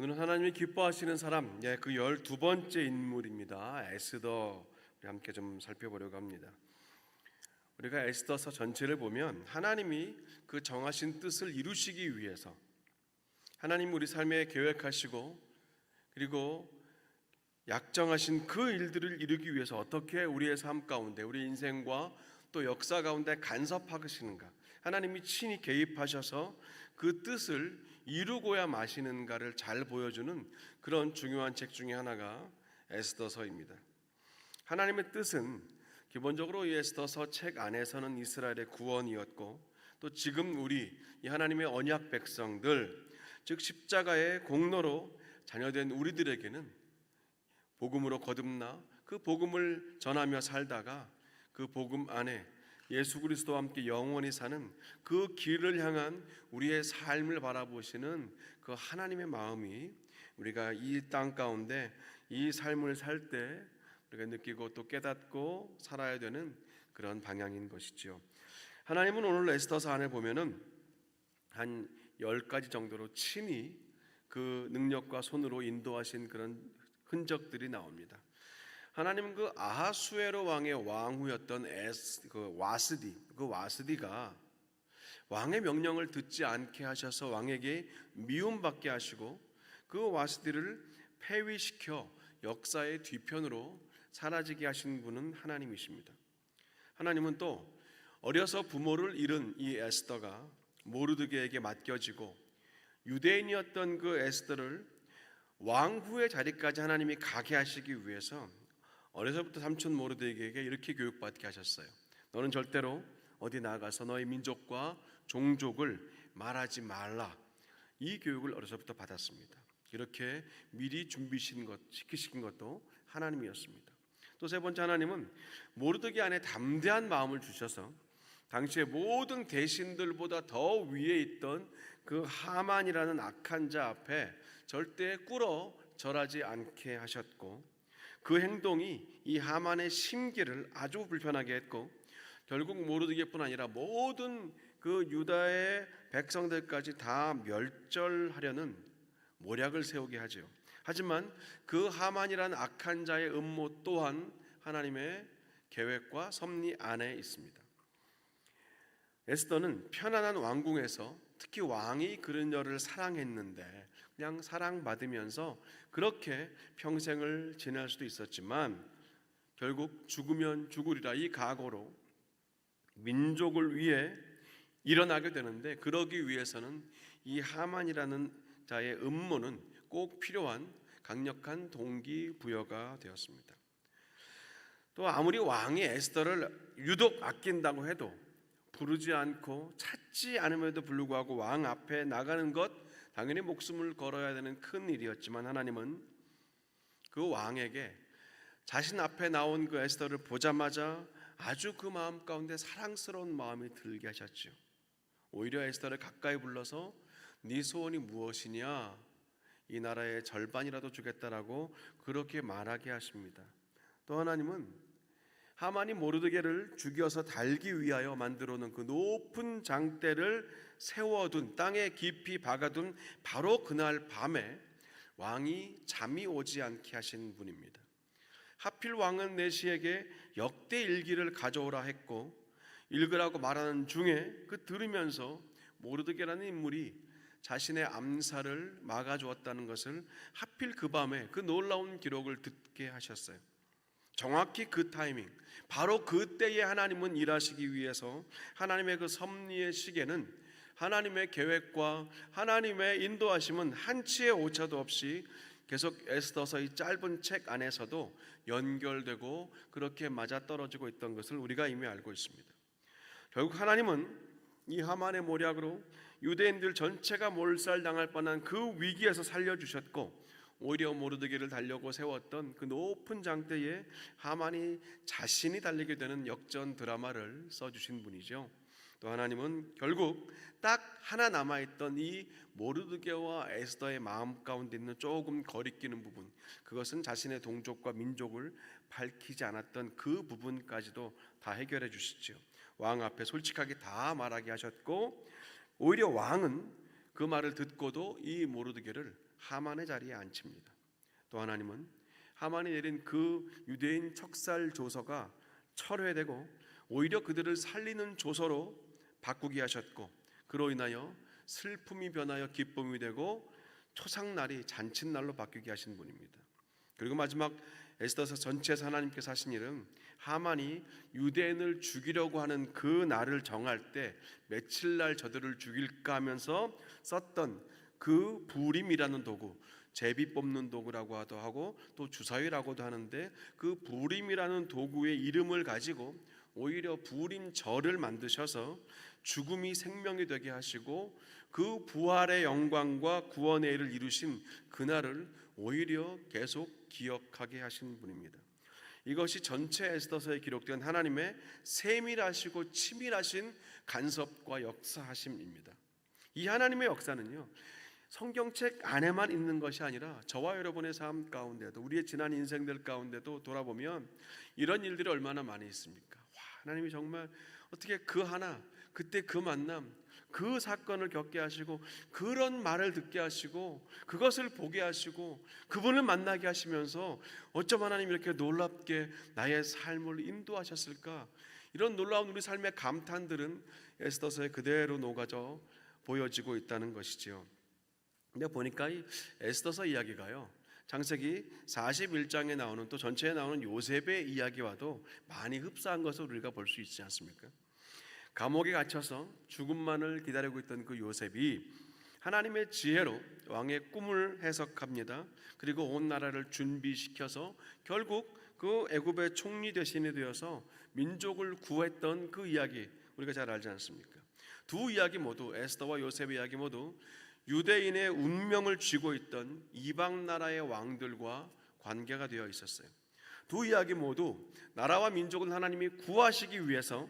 오늘은 하나님이 기뻐하시는 사람, 그 12번째 인물입니다. 에스더, 우리 함께 좀 살펴보려고 합니다. 우리가 에스더서 전체를 보면 하나님이 그 정하신 뜻을 이루시기 위해서 하나님 우리 삶에 계획하시고 그리고 약정하신 그 일들을 이루기 위해서 어떻게 우리의 삶 가운데 우리 인생과 또 역사 가운데 간섭하시는가, 하나님이 친히 개입하셔서 그 뜻을 이루고야 마시는가를 잘 보여주는 그런 중요한 책 중에 하나가 에스더서입니다. 하나님의 뜻은 기본적으로 이 에스더서 책 안에서는 이스라엘의 구원이었고, 또 지금 우리 이 하나님의 언약 백성들, 즉 십자가의 공로로 자녀된 우리들에게는 복음으로 거듭나 그 복음을 전하며 살다가 그 복음 안에 예수 그리스도와 함께 영원히 사는 그 길을 향한 우리의 삶을 바라보시는 그 하나님의 마음이 우리가 이 땅 가운데 이 삶을 살 때 우리가 느끼고 또 깨닫고 살아야 되는 그런 방향인 것이죠. 하나님은 오늘 에스더서 안에 보면은 한 10가지 정도로 친히 그 능력과 손으로 인도하신 그런 흔적들이 나옵니다. 하나님은 그 아하수에로 왕의 왕후였던 와스디가 왕의 명령을 듣지 않게 하셔서 왕에게 미움받게 하시고 그 와스디를 폐위시켜 역사의 뒤편으로 사라지게 하신 분은 하나님이십니다. 하나님은 또 어려서 부모를 잃은 이 에스더가 모르드게에게 맡겨지고 유대인이었던 그 에스더를 왕후의 자리까지 하나님이 가게 하시기 위해서 어려서부터 삼촌 모르드게에게 이렇게 교육받게 하셨어요. 너는 절대로 어디 나가서 너의 민족과 종족을 말하지 말라. 이 교육을 어려서부터 받았습니다. 이렇게 미리 시키신 것도 하나님이었습니다. 또 세 번째, 하나님은 모르드게 안에 담대한 마음을 주셔서 당시의 모든 대신들보다 더 위에 있던 그 하만이라는 악한 자 앞에 절대 꿇어 절하지 않게 하셨고, 그 행동이 이 하만의 심기를 아주 불편하게 했고, 결국 모르드게뿐 아니라 모든 그 유다의 백성들까지 다 멸절하려는 모략을 세우게 하죠. 하지만 그 하만이라는 악한 자의 음모 또한 하나님의 계획과 섭리 안에 있습니다. 에스더는 편안한 왕궁에서 특히 왕이 그녀를 사랑했는데 그냥 사랑받으면서 그렇게 평생을 지낼 수도 있었지만 결국 죽으면 죽으리라 이 각오로 민족을 위해 일어나게 되는데, 그러기 위해서는 이 하만이라는 자의 음모는 꼭 필요한 강력한 동기부여가 되었습니다. 또 아무리 왕이 에스더를 유독 아낀다고 해도 부르지 않고 찾지 않음에도 불구하고 왕 앞에 나가는 것, 당연히 목숨을 걸어야 되는 큰 일이었지만 하나님은 그 왕에게 자신 앞에 나온 그 에스더를 보자마자 아주 그 마음 가운데 사랑스러운 마음이 들게 하셨죠. 오히려 에스더를 가까이 불러서 네 소원이 무엇이냐, 이 나라의 절반이라도 주겠다라고 그렇게 말하게 하십니다. 또 하나님은 하만이 모르드게를 죽여서 달기 위하여 만들어 놓은 그 높은 장대를 세워둔, 땅에 깊이 박아둔 바로 그날 밤에 왕이 잠이 오지 않게 하신 분입니다. 하필 왕은 내시에게 역대 일기를 가져오라 했고, 읽으라고 말하는 중에 그 들으면서 모르드게라는 인물이 자신의 암살을 막아주었다는 것을 하필 그 밤에 그 놀라운 기록을 듣게 하셨어요. 정확히 그 타이밍, 바로 그때에 하나님은 일하시기 위해서 하나님의 그 섭리의 시계는, 하나님의 계획과 하나님의 인도하심은 한치의 오차도 없이 계속 에스더서 이 짧은 책 안에서도 연결되고 그렇게 맞아떨어지고 있던 것을 우리가 이미 알고 있습니다. 결국 하나님은 이 하만의 모략으로 유대인들 전체가 몰살당할 뻔한 그 위기에서 살려주셨고, 오히려 모르드게를 달려고 세웠던 그 높은 장대에 하만이 자신이 달리게 되는 역전 드라마를 써주신 분이죠. 또 하나님은 결국 딱 하나 남아있던 이 모르드게와 에스더의 마음 가운데 있는 조금 거리끼는 부분, 그것은 자신의 동족과 민족을 밝히지 않았던 그 부분까지도 다 해결해 주시죠. 왕 앞에 솔직하게 다 말하게 하셨고, 오히려 왕은 그 말을 듣고도 이 모르드게를 하만의 자리에 앉힙니다. 또 하나님은 하만이 내린 그 유대인 척살 조서가 철회되고 오히려 그들을 살리는 조서로 바꾸게 하셨고, 그로 인하여 슬픔이 변하여 기쁨이 되고 초상날이 잔칫날로 바뀌게 하신 분입니다. 그리고 마지막 에스더서 전체에서 하나님께서 하신 일은 하만이 유대인을 죽이려고 하는 그 날을 정할 때 며칠 날 저들을 죽일까 하면서 썼던 그 부림이라는 도구, 제비 뽑는 도구라고 하고 또 주사위라고도 하는데, 그 부림이라는 도구의 이름을 가지고 오히려 부림절을 만드셔서 죽음이 생명이 되게 하시고 그 부활의 영광과 구원의 일을 이루신 그날을 오히려 계속 기억하게 하신 분입니다. 이것이 전체 에스더서에 기록된 하나님의 세밀하시고 치밀하신 간섭과 역사하심입니다. 이 하나님의 역사는요, 성경책 안에만 있는 것이 아니라 저와 여러분의 삶 가운데도, 우리의 지난 인생들 가운데도 돌아보면 이런 일들이 얼마나 많이 있습니까? 하나님이 정말 어떻게 그 하나, 그때 그 만남, 그 사건을 겪게 하시고 그런 말을 듣게 하시고 그것을 보게 하시고 그분을 만나게 하시면서 어쩜 하나님이 이렇게 놀랍게 나의 삶을 인도하셨을까? 이런 놀라운 우리 삶의 감탄들은 에스더서에 그대로 녹아져 보여지고 있다는 것이지요. 근데 보니까 이 에스더서 이야기가요, 창세기 41장에 나오는, 또 전체에 나오는 요셉의 이야기와도 많이 흡사한 것을 우리가 볼 수 있지 않습니까? 감옥에 갇혀서 죽음만을 기다리고 있던 그 요셉이 하나님의 지혜로 왕의 꿈을 해석합니다. 그리고 온 나라를 준비시켜서 결국 그 애굽의 총리 대신이 되어서 민족을 구했던 그 이야기, 우리가 잘 알지 않습니까? 두 이야기 모두, 에스더와 요셉의 이야기 모두 유대인의 운명을 쥐고 있던 이방 나라의 왕들과 관계가 되어 있었어요. 두 이야기 모두 나라와 민족을 하나님이 구하시기 위해서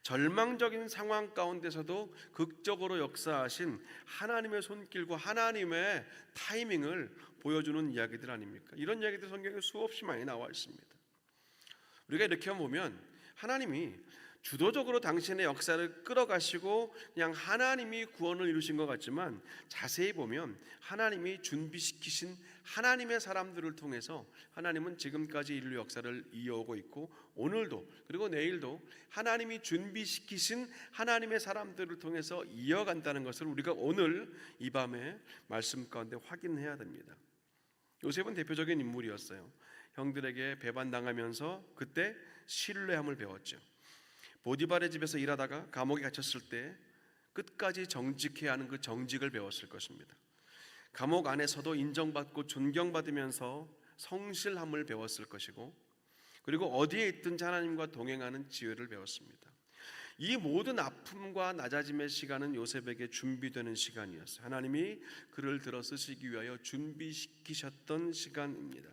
절망적인 상황 가운데서도 극적으로 역사하신 하나님의 손길과 하나님의 타이밍을 보여주는 이야기들 아닙니까? 이런 이야기들 성경에 수없이 많이 나와 있습니다. 우리가 이렇게 보면 하나님이 주도적으로 당신의 역사를 끌어가시고 그냥 하나님이 구원을 이루신 것 같지만, 자세히 보면 하나님이 준비시키신 하나님의 사람들을 통해서 하나님은 지금까지 인류 역사를 이어오고 있고, 오늘도 그리고 내일도 하나님이 준비시키신 하나님의 사람들을 통해서 이어간다는 것을 우리가 오늘 이 밤에 말씀 가운데 확인해야 됩니다. 요셉은 대표적인 인물이었어요. 형들에게 배반당하면서 그때 신뢰함을 배웠죠. 보디발의 집에서 일하다가 감옥에 갇혔을 때 끝까지 정직해야 하는 그 정직을 배웠을 것입니다. 감옥 안에서도 인정받고 존경받으면서 성실함을 배웠을 것이고, 그리고 어디에 있든지 하나님과 동행하는 지혜를 배웠습니다. 이 모든 아픔과 낮아짐의 시간은 요셉에게 준비되는 시간이었어요. 하나님이 그를 들어 쓰시기 위하여 준비시키셨던 시간입니다.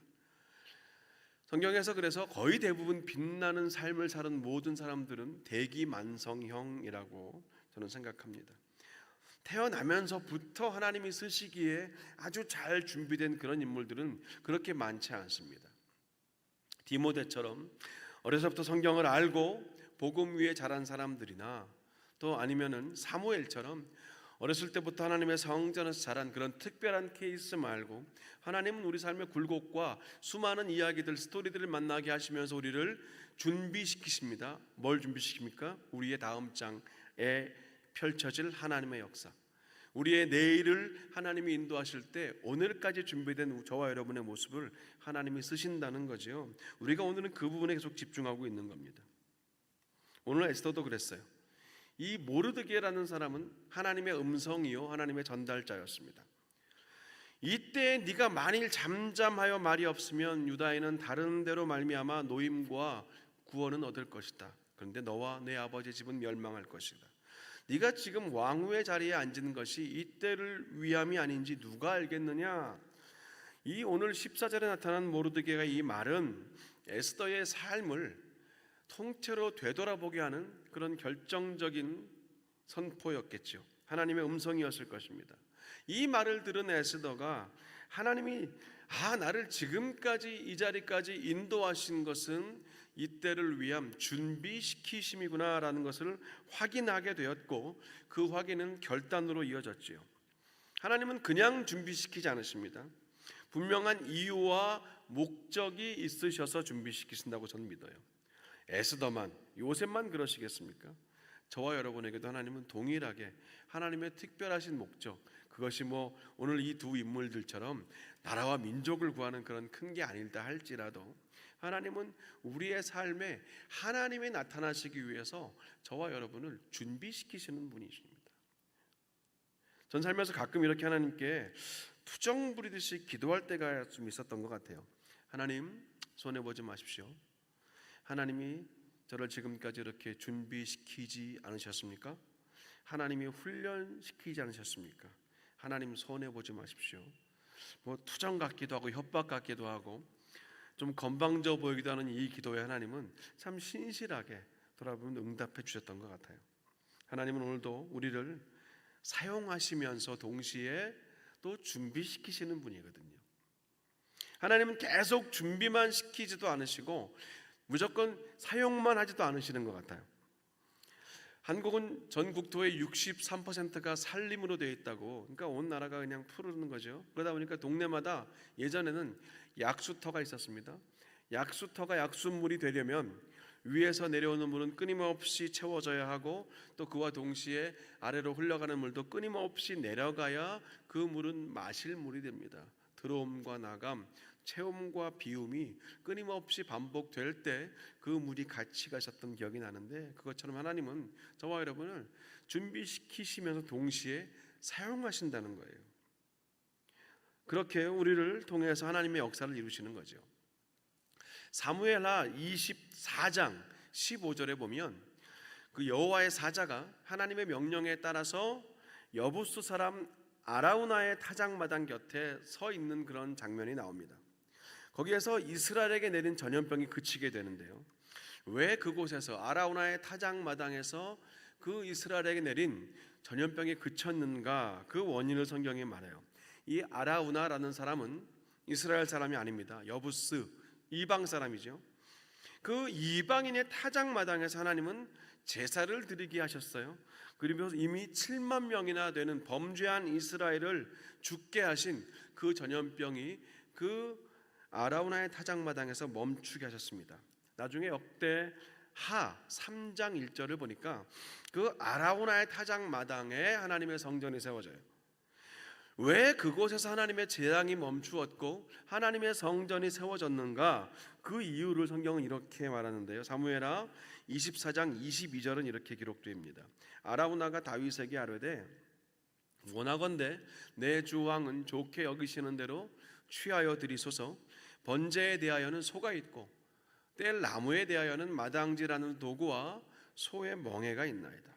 성경에서 그래서 거의 대부분 빛나는 삶을 사는 모든 사람들은 대기만성형이라고 저는 생각합니다. 태어나면서부터 하나님이 쓰시기에 아주 잘 준비된 그런 인물들은 그렇게 많지 않습니다. 디모데처럼 어려서부터 성경을 알고 복음 위에 자란 사람들이나, 또 아니면은 사무엘처럼 어렸을 때부터 하나님의 성전에서 자란 그런 특별한 케이스 말고, 하나님은 우리 삶의 굴곡과 수많은 이야기들, 스토리들을 만나게 하시면서 우리를 준비시키십니다. 뭘 준비시킵니까? 우리의 다음 장에 펼쳐질 하나님의 역사, 우리의 내일을 하나님이 인도하실 때 오늘까지 준비된 저와 여러분의 모습을 하나님이 쓰신다는 거죠. 우리가 오늘은 그 부분에 계속 집중하고 있는 겁니다. 오늘 에스더도 그랬어요. 이 모르드게라는 사람은 하나님의 음성이요 하나님의 전달자였습니다. 이때 네가 만일 잠잠하여 말이 없으면 유다인은 다른 데로 말미암아 노임과 구원은 얻을 것이다. 그런데 너와 내 아버지 집은 멸망할 것이다. 네가 지금 왕후의 자리에 앉은 것이 이때를 위함이 아닌지 누가 알겠느냐. 이 오늘 14절에 나타난 모르드게가 이 말은 에스더의 삶을 통째로 되돌아보게 하는 그런 결정적인 선포였겠죠. 하나님의 음성이었을 것입니다. 이 말을 들은 에스더가 하나님이 나를 지금까지 이 자리까지 인도하신 것은 이때를 위함 준비시키심이구나 라는 것을 확인하게 되었고, 그 확인은 결단으로 이어졌지요. 하나님은 그냥 준비시키지 않으십니다. 분명한 이유와 목적이 있으셔서 준비시키신다고 저는 믿어요. 에스더만, 요셉만 그러시겠습니까? 저와 여러분에게도 하나님은 동일하게 하나님의 특별하신 목적, 그것이 오늘 이 두 인물들처럼 나라와 민족을 구하는 그런 큰 게 아닐다 할지라도 하나님은 우리의 삶에 하나님이 나타나시기 위해서 저와 여러분을 준비시키시는 분이십니다. 전 살면서 가끔 이렇게 하나님께 투정 부리듯이 기도할 때가 좀 있었던 것 같아요. 하나님, 손해보지 마십시오. 하나님이 저를 지금까지 이렇게 준비시키지 않으셨습니까? 하나님이 훈련시키지 않으셨습니까? 하나님, 손해보지 마십시오. 투정 같기도 하고 협박 같기도 하고 좀 건방져 보이기도 하는 이 기도에 하나님은 참 신실하게 돌아보면 응답해 주셨던 것 같아요. 하나님은 오늘도 우리를 사용하시면서 동시에 또 준비시키시는 분이거든요. 하나님은 계속 준비만 시키지도 않으시고 무조건 사용만 하지도 않으시는 것 같아요. 한국은 전 국토의 63%가 산림으로 되어 있다고, 그러니까 온 나라가 그냥 푸르는 거죠. 그러다 보니까 동네마다 예전에는 약수터가 있었습니다. 약수터가 약수물이 되려면 위에서 내려오는 물은 끊임없이 채워져야 하고 또 그와 동시에 아래로 흘러가는 물도 끊임없이 내려가야 그 물은 마실 물이 됩니다. 들어옴과 나감, 채움과 비움이 끊임없이 반복될 때 그 물이 같이 가셨던 기억이 나는데, 그것처럼 하나님은 저와 여러분을 준비시키시면서 동시에 사용하신다는 거예요. 그렇게 우리를 통해서 하나님의 역사를 이루시는 거죠. 사무엘하 24장 15절에 보면 그 여호와의 사자가 하나님의 명령에 따라서 여부스 사람 아라우나의 타작마당 곁에 서 있는 그런 장면이 나옵니다. 거기에서 이스라엘에게 내린 전염병이 그치게 되는데요. 왜 그곳에서 아라우나의 타작마당에서 그 이스라엘에게 내린 전염병이 그쳤는가, 그 원인을 성경에 말해요. 이 아라우나라는 사람은 이스라엘 사람이 아닙니다. 여부스, 이방 사람이죠. 그 이방인의 타작마당에서 하나님은 제사를 드리게 하셨어요. 그리고 이미 7만 명이나 되는 범죄한 이스라엘을 죽게 하신 그 전염병이 그 아라우나의 타작마당에서 멈추게 하셨습니다. 나중에 역대하 3장 1절을 보니까 그 아라우나의 타작마당에 하나님의 성전이 세워져요. 왜 그곳에서 하나님의 재앙이 멈추었고 하나님의 성전이 세워졌는가, 그 이유를 성경은 이렇게 말하는데요. 사무엘하 24장 22절은 이렇게 기록됩니다. 아라우나가 다윗에게 아뢰되 원하건대 내 주 왕은 좋게 여기시는 대로 취하여 드리소서. 번제에 대하여는 소가 있고 뗄 나무에 대하여는 마당질하는 도구와 소의 멍에가 있나이다.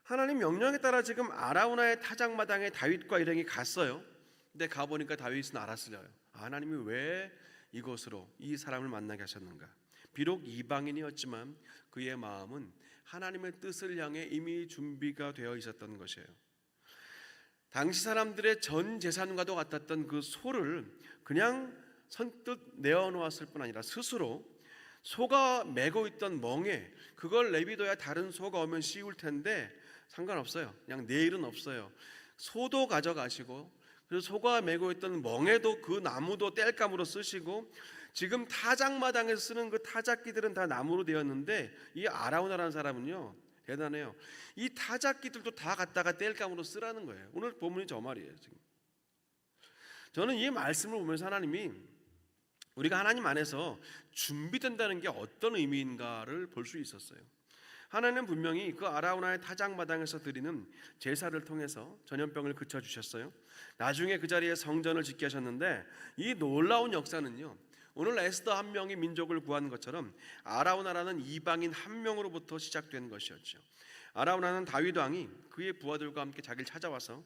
하나님 명령에 따라 지금 아라우나의 타작마당에 다윗과 일행이 갔어요. 근데 가보니까 다윗은 알았어요. 하나님이 왜 이곳으로 이 사람을 만나게 하셨는가. 비록 이방인이었지만 그의 마음은 하나님의 뜻을 향해 이미 준비가 되어 있었던 것이에요. 당시 사람들의 전 재산과도 같았던 그 소를 그냥 선뜻 내어놓았을 뿐 아니라 스스로 소가 메고 있던 멍에 그걸 내비둬야 다른 소가 오면 씌울 텐데 상관없어요. 그냥 내일은 없어요. 소도 가져가시고, 그래서 소가 메고 있던 멍에도 그 나무도 땔감으로 쓰시고, 지금 타작마당에서 쓰는 그 타작기들은 다 나무로 되었는데 이 아라우나라는 사람은요 대단해요. 이 타작기들도 다 갖다가 땔감으로 쓰라는 거예요. 오늘 본문이 저 말이에요. 지금 저는 이 말씀을 보면서 하나님이 우리가 하나님 안에서 준비된다는 게 어떤 의미인가를 볼 수 있었어요. 하나님은 분명히 그 아라우나의 타작마당에서 드리는 제사를 통해서 전염병을 그쳐주셨어요. 나중에 그 자리에 성전을 짓게 하셨는데 이 놀라운 역사는요, 오늘 에스더 한 명이 민족을 구한 것처럼 아라우나라는 이방인 한 명으로부터 시작된 것이었죠. 아라우나는 다윗 왕이 그의 부하들과 함께 자기를 찾아와서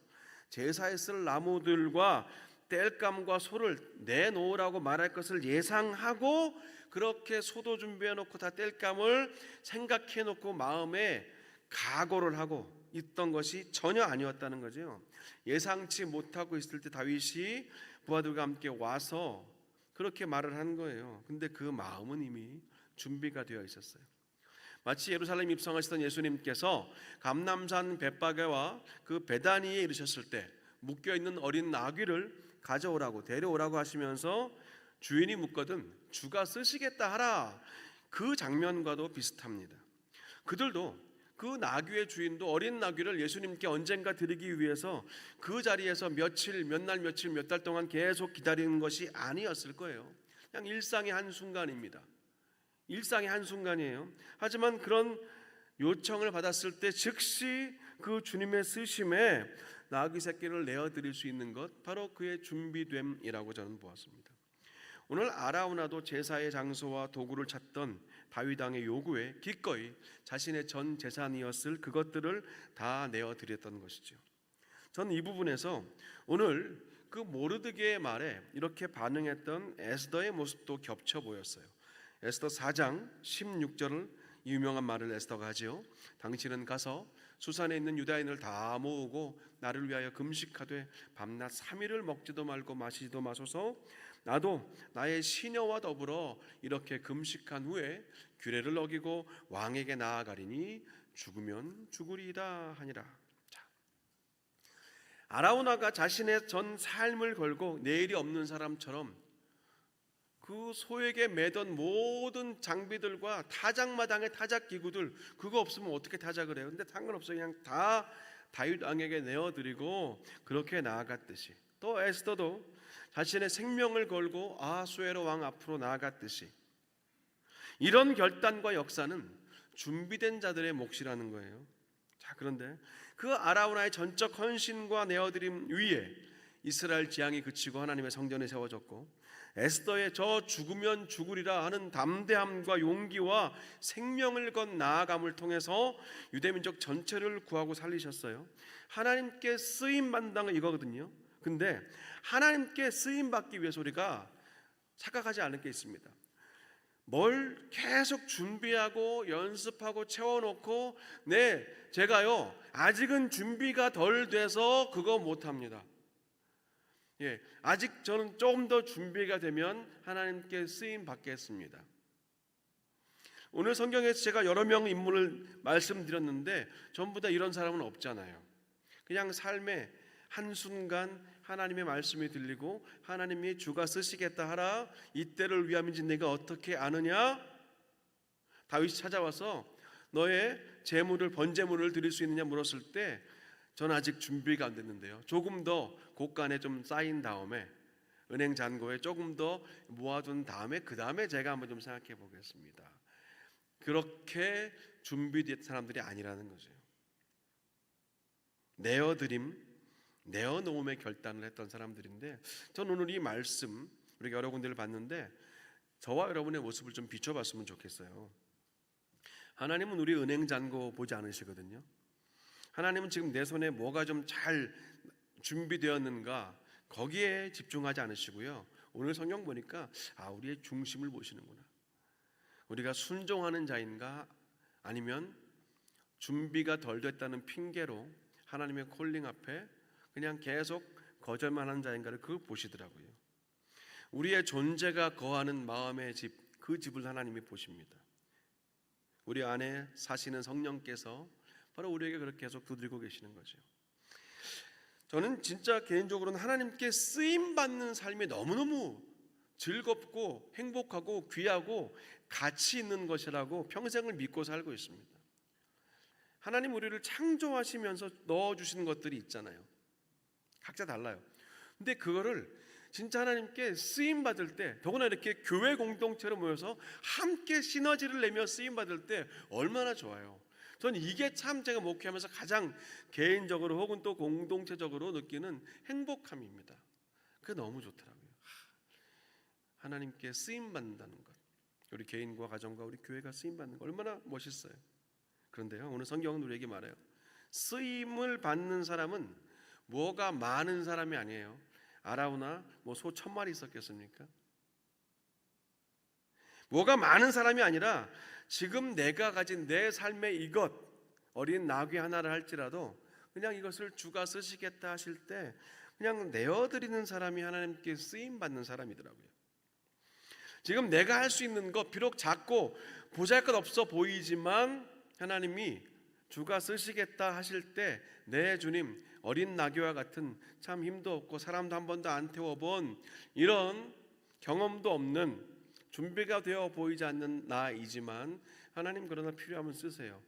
제사에 쓸 나무들과 땔감과 소를 내놓으라고 말할 것을 예상하고 그렇게 소도 준비해놓고 다 땔감을 생각해놓고 마음에 각오를 하고 있던 것이 전혀 아니었다는 거죠. 예상치 못하고 있을 때 다윗이 부하들과 함께 와서 그렇게 말을 한 거예요. 근데 그 마음은 이미 준비가 되어 있었어요. 마치 예루살렘 입성하시던 예수님께서 감람산 벳바게와 그 베다니에 이르셨을 때 묶여 있는 어린 나귀를 가져오라고 데려오라고 하시면서 주인이 묻거든 주가 쓰시겠다 하라, 그 장면과도 비슷합니다. 그들도 그 나귀의 주인도 어린 나귀를 예수님께 언젠가 드리기 위해서 그 자리에서 며칠, 몇 날, 며칠, 몇 달 동안 계속 기다리는 것이 아니었을 거예요. 그냥 일상의 한순간입니다. 일상의 한순간이에요. 하지만 그런 요청을 받았을 때 즉시 그 주님의 쓰심에 나귀 새끼를 내어드릴 수 있는 것, 바로 그의 준비됨이라고 저는 보았습니다. 오늘 아라우나도 제사의 장소와 도구를 찾던 다윗 왕의 요구에 기꺼이 자신의 전 재산이었을 그것들을 다 내어드렸던 것이죠. 저는 이 부분에서 오늘 그 모르드게의 말에 이렇게 반응했던 에스더의 모습도 겹쳐 보였어요. 에스더 4장 16절을 유명한 말을 에스더가 하지요. 당신은 가서 수산에 있는 유다인을 다 모으고 나를 위하여 금식하되 밤낮 3일을 먹지도 말고 마시지도 마소서. 나도 나의 시녀와 더불어 이렇게 금식한 후에 규례를 어기고 왕에게 나아가리니 죽으면 죽으리이다 하니라. 자, 아라우나가 자신의 전 삶을 걸고 내일이 없는 사람처럼 그 소에게 매던 모든 장비들과 타작마당의 타작 기구들, 그거 없으면 어떻게 타작을 해요? 근데 상관없어요. 그냥 다 다윗 왕에게 내어드리고 그렇게 나아갔듯이, 또 에스더도 자신의 생명을 걸고 아하수에로 왕 앞으로 나아갔듯이, 이런 결단과 역사는 준비된 자들의 몫이라는 거예요. 자, 그런데 그 아라우나의 전적 헌신과 내어드림 위에 이스라엘 재앙이 그치고 하나님의 성전이 세워졌고, 에스더의 저 죽으면 죽으리라 하는 담대함과 용기와 생명을 건 나아감을 통해서 유대민족 전체를 구하고 살리셨어요. 하나님께 쓰임받는 이거거든요. 근데 하나님께 쓰임받기 위해서 우리가 착각하지 않을 게 있습니다. 뭘 계속 준비하고 연습하고 채워놓고 제가요 아직은 준비가 덜 돼서 그거 못합니다. 아직 저는 조금 더 준비가 되면 하나님께 쓰임 받겠습니다. 오늘 성경에서 제가 여러 명 인물을 말씀드렸는데 전부 다 이런 사람은 없잖아요. 그냥 삶의 한순간 하나님의 말씀이 들리고 하나님이 주가 쓰시겠다 하라, 이때를 위함인지 내가 어떻게 아느냐? 다윗이 찾아와서 너의 제물을 번제물을 드릴 수 있느냐 물었을 때 저는 아직 준비가 안 됐는데요, 조금 더 곳간에 좀 쌓인 다음에 은행 잔고에 조금 더 모아둔 다음에 그 다음에 제가 한번 좀 생각해 보겠습니다. 그렇게 준비된 사람들이 아니라는 거죠. 내어놓음의 결단을 했던 사람들인데, 저는 오늘 이 말씀 우리가 여러 군데를 봤는데 저와 여러분의 모습을 좀 비춰봤으면 좋겠어요. 하나님은 우리 은행 잔고 보지 않으시거든요. 하나님은 지금 내 손에 뭐가 좀 잘 준비되었는가 거기에 집중하지 않으시고요, 오늘 성경 보니까 우리의 중심을 보시는구나. 우리가 순종하는 자인가 아니면 준비가 덜 됐다는 핑계로 하나님의 콜링 앞에 그냥 계속 거절만 하는 자인가를 그걸 보시더라고요. 우리의 존재가 거하는 마음의 집, 그 집을 하나님이 보십니다. 우리 안에 사시는 성령께서 바로 우리에게 그렇게 계속 두드리고 계시는 거죠. 저는 진짜 개인적으로는 하나님께 쓰임받는 삶이 너무너무 즐겁고 행복하고 귀하고 가치 있는 것이라고 평생을 믿고 살고 있습니다. 하나님 우리를 창조하시면서 넣어주시는 것들이 있잖아요. 각자 달라요. 근데 그거를 진짜 하나님께 쓰임받을 때, 더구나 이렇게 교회 공동체로 모여서 함께 시너지를 내며 쓰임받을 때 얼마나 좋아요. 저는 이게 참 제가 목회하면서 가장 개인적으로 혹은 또 공동체적으로 느끼는 행복함입니다. 그게 너무 좋더라고요. 하나님께 쓰임받는다는 것, 우리 개인과 가정과 우리 교회가 쓰임받는 것 얼마나 멋있어요. 그런데요, 오늘 성경은 우리에게 말해요. 쓰임을 받는 사람은 뭐가 많은 사람이 아니에요. 아라우나 소 1000마리 있었겠습니까? 뭐가 많은 사람이 아니라 지금 내가 가진 내 삶의 이것, 어린 나귀 하나를 할지라도 그냥 이것을 주가 쓰시겠다 하실 때 그냥 내어드리는 사람이 하나님께 쓰임받는 사람이더라고요. 지금 내가 할 수 있는 것, 비록 작고 보잘것없어 보이지만 하나님이 주가 쓰시겠다 하실 때 내 주님, 어린 나귀와 같은 참 힘도 없고 사람도 한 번도 안 태워본 이런 경험도 없는, 준비가 되어 보이지 않는 나이지만 하나님 그러나 필요하면 쓰세요.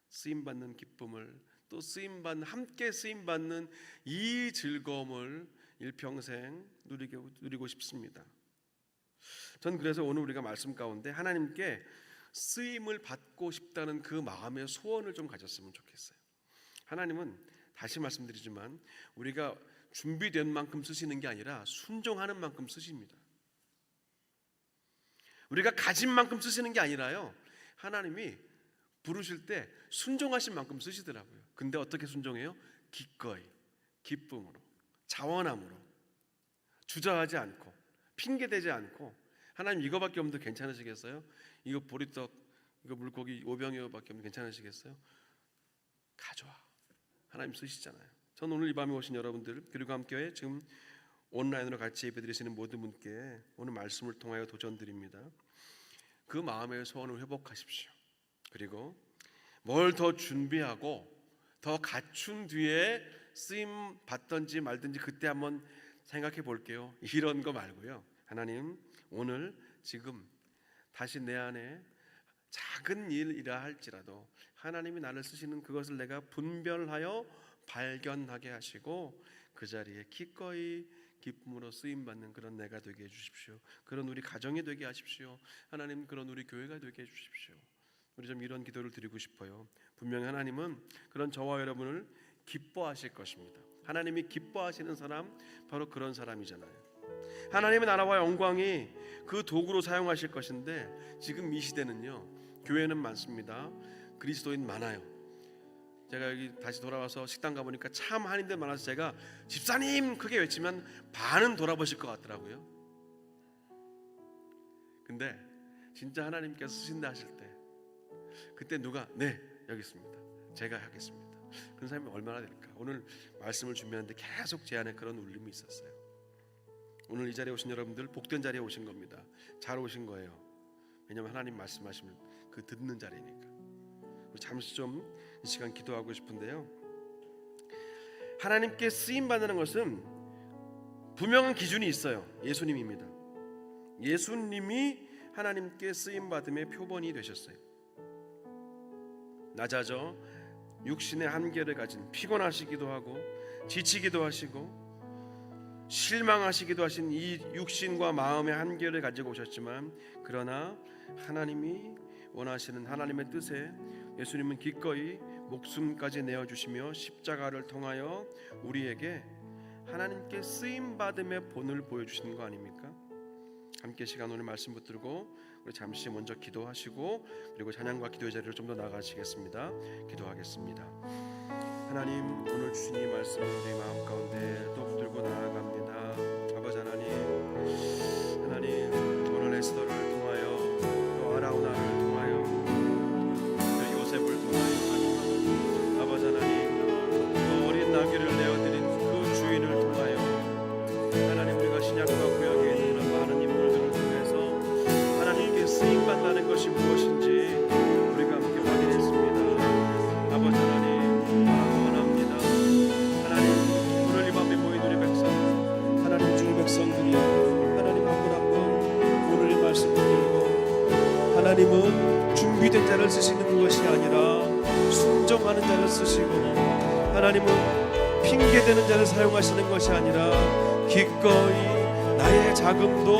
쓰임받는 기쁨을, 또 함께 쓰임받는 이 즐거움을 일평생 누리고 싶습니다. 전 그래서 오늘 우리가 말씀 가운데 하나님께 쓰임을 받고 싶다는 그 마음의 소원을 좀 가졌으면 좋겠어요. 하나님은 다시 말씀드리지만 우리가 준비된 만큼 쓰시는 게 아니라 순종하는 만큼 쓰십니다. 우리가 가진 만큼 쓰시는 게 아니라요, 하나님이 부르실 때 순종하신 만큼 쓰시더라고요. 근데 어떻게 순종해요? 기꺼이, 기쁨으로, 자원함으로, 주저하지 않고, 핑계대지 않고. 하나님 이거밖에 없는데 괜찮으시겠어요? 이거 보리떡, 이거 물고기 5병이어밖에 없는데 괜찮으시겠어요? 가져와. 하나님 쓰시잖아요. 전 오늘 이 밤에 오신 여러분들, 그리고 함께 지금 온라인으로 같이 예배드리시는 모든 분께 오늘 말씀을 통하여 도전드립니다. 그 마음의 소원을 회복하십시오. 그리고 뭘 더 준비하고 더 갖춘 뒤에 쓰임 받든지 말든지 그때 한번 생각해 볼게요. 이런 거 말고요. 하나님, 오늘 지금 다시 내 안에 작은 일이라 할지라도 하나님이 나를 쓰시는 그것을 내가 분별하여 발견하게 하시고 그 자리에 기꺼이 기쁨으로 쓰임받는 그런 내가 되게 해주십시오. 그런 우리 가정이 되게 하십시오. 하나님, 그런 우리 교회가 되게 해주십시오. 우리 좀 이런 기도를 드리고 싶어요. 분명히 하나님은 그런 저와 여러분을 기뻐하실 것입니다. 하나님이 기뻐하시는 사람, 바로 그런 사람이잖아요. 하나님의 나라와 영광이 그 도구로 사용하실 것인데 지금 이 시대는요, 교회는 많습니다. 그리스도인 많아요. 제가 여기 다시 돌아와서 식당 가보니까 참 한인들 많아서 제가 집사님 크게 외치면 반은 돌아보실 것 같더라고요. 근데 진짜 하나님께서 쓰신다 하실 때 그때 누가 네 여기 있습니다, 제가 하겠습니다, 그런 사람이 얼마나 될까. 오늘 말씀을 준비하는데 계속 제 안에 그런 울림이 있었어요. 오늘 이 자리에 오신 여러분들 복된 자리에 오신 겁니다. 잘 오신 거예요. 왜냐하면 하나님 말씀하시면 그 듣는 자리니까. 우리 잠시 좀 이 시간 기도하고 싶은데요, 하나님께 쓰임받는 것은 분명한 기준이 있어요. 예수님입니다. 예수님이 하나님께 쓰임받음의 표본이 되셨어요. 낮아져 육신의 한계를 가진, 피곤하시기도 하고 지치기도 하시고 실망하시기도 하신 이 육신과 마음의 한계를 가지고 오셨지만, 그러나 하나님이 원하시는 하나님의 뜻에 예수님은 기꺼이 목숨까지 내어주시며 십자가를 통하여 우리에게 하나님께 쓰임받음의 본을 보여주시는 거 아닙니까? 함께 시간 오늘 말씀 붙들고 우리 잠시 먼저 기도하시고 그리고 찬양과 기도의 자리로 좀 더 나가시겠습니다. 기도하겠습니다. 하나님, 오늘 주신 이 말씀을 우리 마음 가운데 또 붙들고 나아갑니다. 아버지 하나님, 오늘 에스더를 통하여 또 아라우나를 통하여 또 요셉을 통하여 아버지 하나님, 또 어린 나귀를 내어드린 그 주인을 통하여 하나님, 우리가 신약과 구약에 있는 이런 많은 인물들을 통해서 하나님께 쓰임받는 것이 무엇인지 우리가 함께 확인했습니다. 아버지 하나님, 원합니다. 하나님, 오늘 이 밤에 모인 우리 백성, 하나님 주의 백성들이 하나님 한 분 한 분 오늘 이 말씀을 들고 하나님은 준비된 자를 쓰시는 것이 아니라 순종하는 자를 쓰시고, 하나님은 핑계대는 자를 사용하시는 것이 아니라 기꺼이 나의 자금도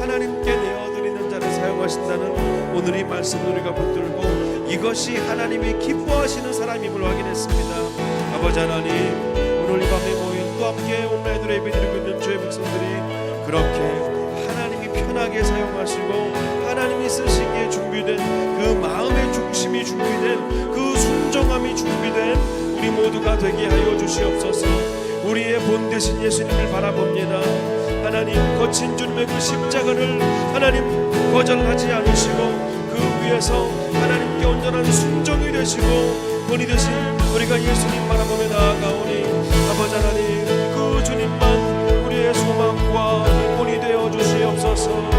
하나님께 내어드리는 자를 사용하신다는 오늘 이 말씀을 우리가 붙들고 이것이 하나님이 기뻐하시는 사람임을 확인했습니다. 아버지 하나님, 오늘 이 밤에 모인 또 함께 온라인으로 예배드리고 있는 주의 백성들이 그렇게 하나님이 편하게 사용하시고 하나님이 쓰시기에 준비된 그 마음의 중심이 준비된 그 순종함이 준비된 우리 모두가 되게 하여 주시옵소서. 우리의 본 되신 예수님을 바라봅니다. 하나님, 거친 주님의 그 십자가를 하나님 거절하지 않으시고 그 위에서 하나님께 온전한 순종이 되시고 본이 되신 우리가 예수님 바라보며 나아가오니 아버지 하나님, 그 주님만 우리의 소망과 본이 되어 주시옵소서.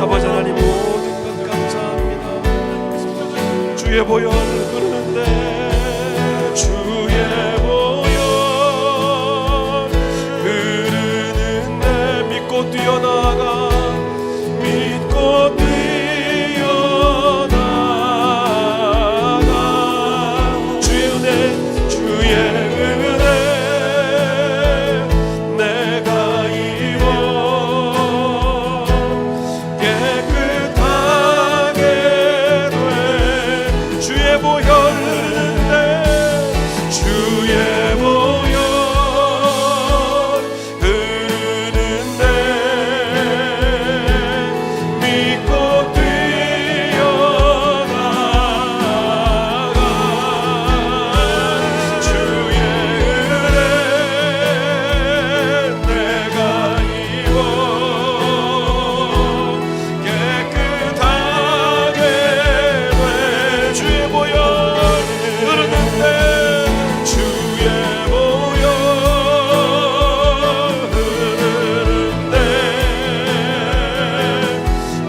아버지 하나님 모든 것 감사합니다. 주의 보혈 흐르는데 주의 보혈 흐르는데 믿고 뛰어나가 믿고 뛰어나가 주의 은혜 주의 은혜 내가 입어 깨끗하게 돼 주의 보혈 흐르는데 주의 보혈 흐르는데 믿고 뛰어나가 주의 은혜 내가 입어 깨끗하게 돼 주의 보혈 흐르는데 주의 보혈 흐르는데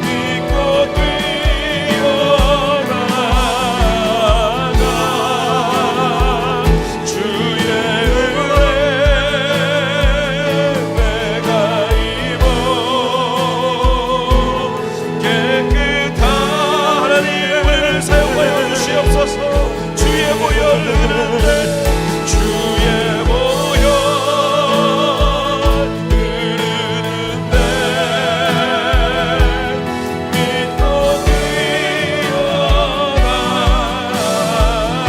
믿고 뛰어나가 주의 은혜 내가 입어 깨끗한 하나님을 사용하여 주시옵소서. 주의 보혈 흐르는데 주의 보혈 흐르는데 믿고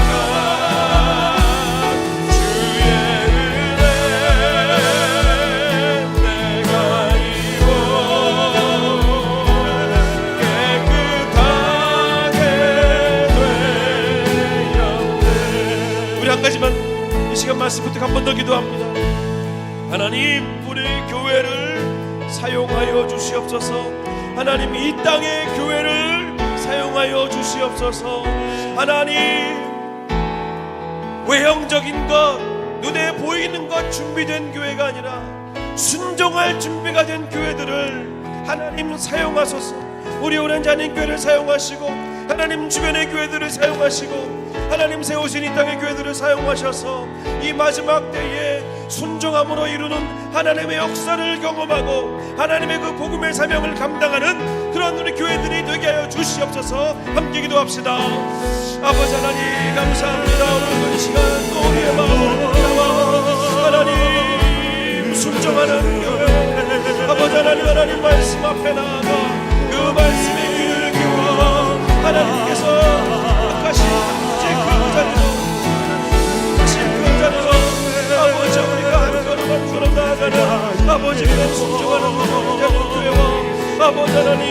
뛰어나가 주의 은혜 내가 입어 깨끗하게 되었네. 우리 한 가지만 이 시간 말씀 부터 한 번 더 기도합니다. 하나님 우리 교회를 사용하여 주시옵소서. 하나님 이 땅의 교회를 사용하여 주시옵소서. 하나님 외형적인 것 눈에 보이는 것 준비된 교회가 아니라 순종할 준비가 된 교회들을 하나님 사용하소서. 우리 오랜자님 교회를 사용하시고 하나님 주변의 교회들을 사용하시고 하나님 세우신 이 땅의 교회들을 사용하셔서 이 마지막 때에 순종함으로 이루는 하나님의 역사를 경험하고 하나님의 그 복음의 사명을 감당하는 그런 우리 교회들이 되게 하여 주시옵소서. 함께 기도합시다. 아버지 하나님 감사합니다. 오늘 이 시간 또 우리의 마음을 하나님 순종하는 교회 아버지 하나님 말씀 앞에 나아가 그 말씀의 귀를 기울여 하나님께서 다시 그 자리로 아버지 우리가 한 걸음 한 걸음 나아가는 아버지 그런 순종하는 교회와 아버지 하나님